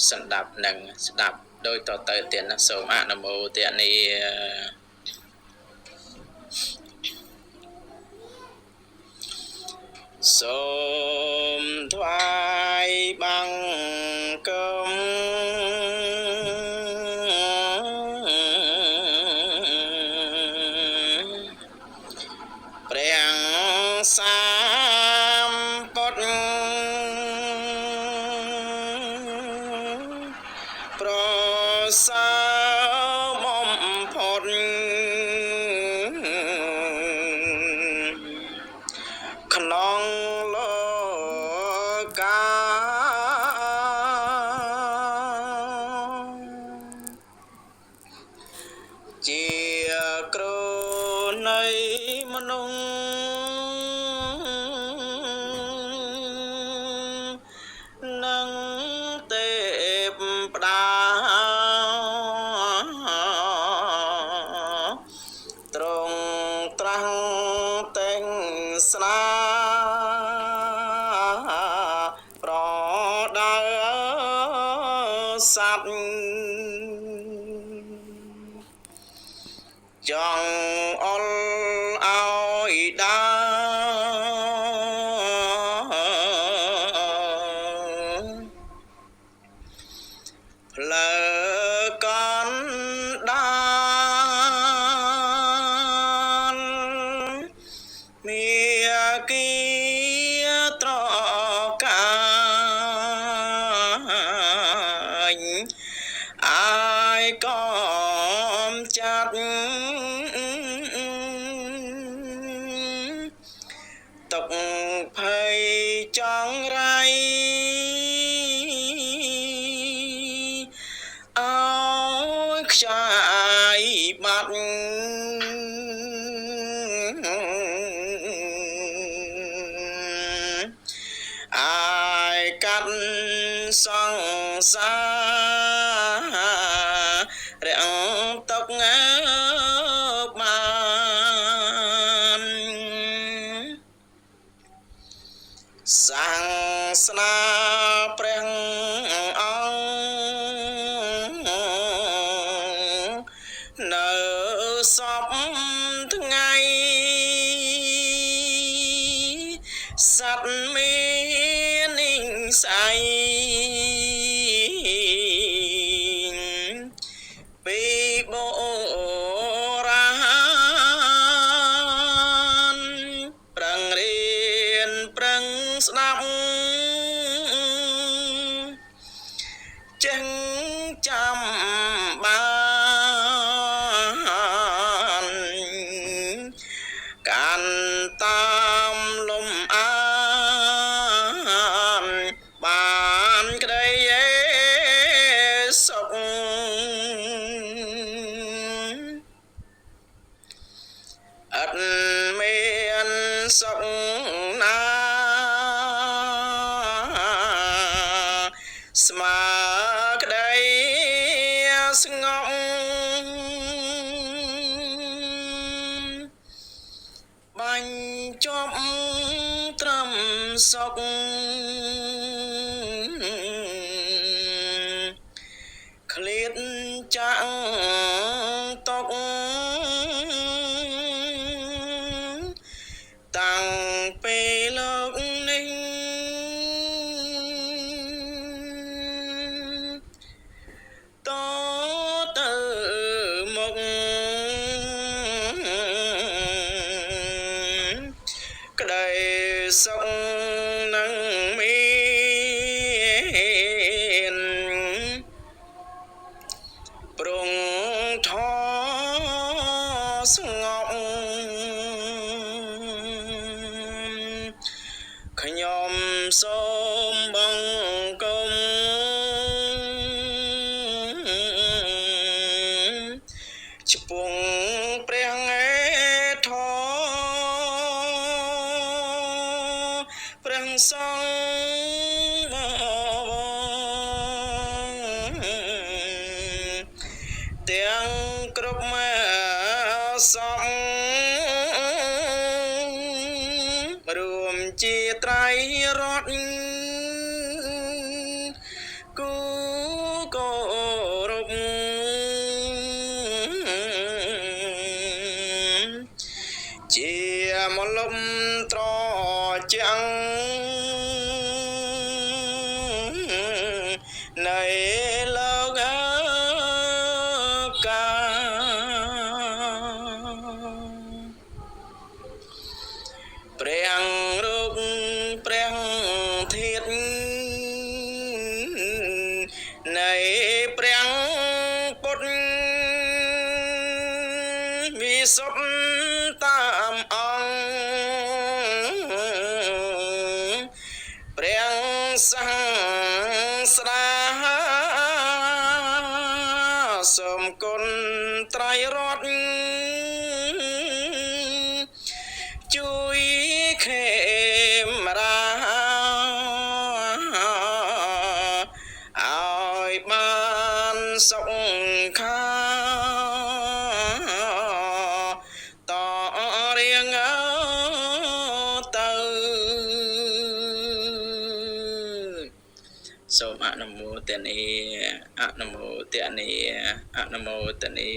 សន្តាប់និងស្ដាប់ដោយតទៅទៀតណាសូមអនុមោទនាសូមថ្វាយបង្គំព្រះសម្ពុទ្ធប្រសើរបំផុតក្នុងលោកកាជាគ្រូនៃមនុស្សនឹងទេពផ្ដាត្រង់ត្រាស់តែងស្នាប្រដើសត្វចង់អល់ឲ្យដើផ្លូវកណ្ដាលមាគីត្រកាញអាយកំចាត់ទុកភ័យចង្រៃអើយខ្ចាយបាត់អាយកាត់សង្សាររាំងទុកបានសាសនាព្រះអង្គនៅសពថ្ងៃសត្វមាននិស័យពីបុរាណប្រឹងរៀនប្រឹងស្ដាប់ចេះចាំបានកាន់តាមលំអានបានក្តីសុខអត់មានសុខណាស្មើក្តីស្ងប់បាញ់ជប់ត្រឹមសុខឃ្លាតចាក់ទុកតាំងពេលលោកនេះតទៅមុខក្តីសុខនឹងមានប្រងធស្ងប់ខ្ញុំសូមបង្គំឆ្ពង់ព្រះធម៌ព្រះសង្ឃទាំងគ្រប់សពរួមជាត្រៃរតន៍គូ គោរពជាមលំត្រចាំងនៃលោកកាព្រះរូបព្រះធាតុនៃព្រះពុទ្ធវិសុទ្ធតាមអង្គព្រះសង្ឃស្រាសូមគុណត្រៃរតន៍ជួយខេមរាឲ្យបានសុខាតរៀងទៅសូមអនុមោទនាអនុមោទនាអនុមោទនា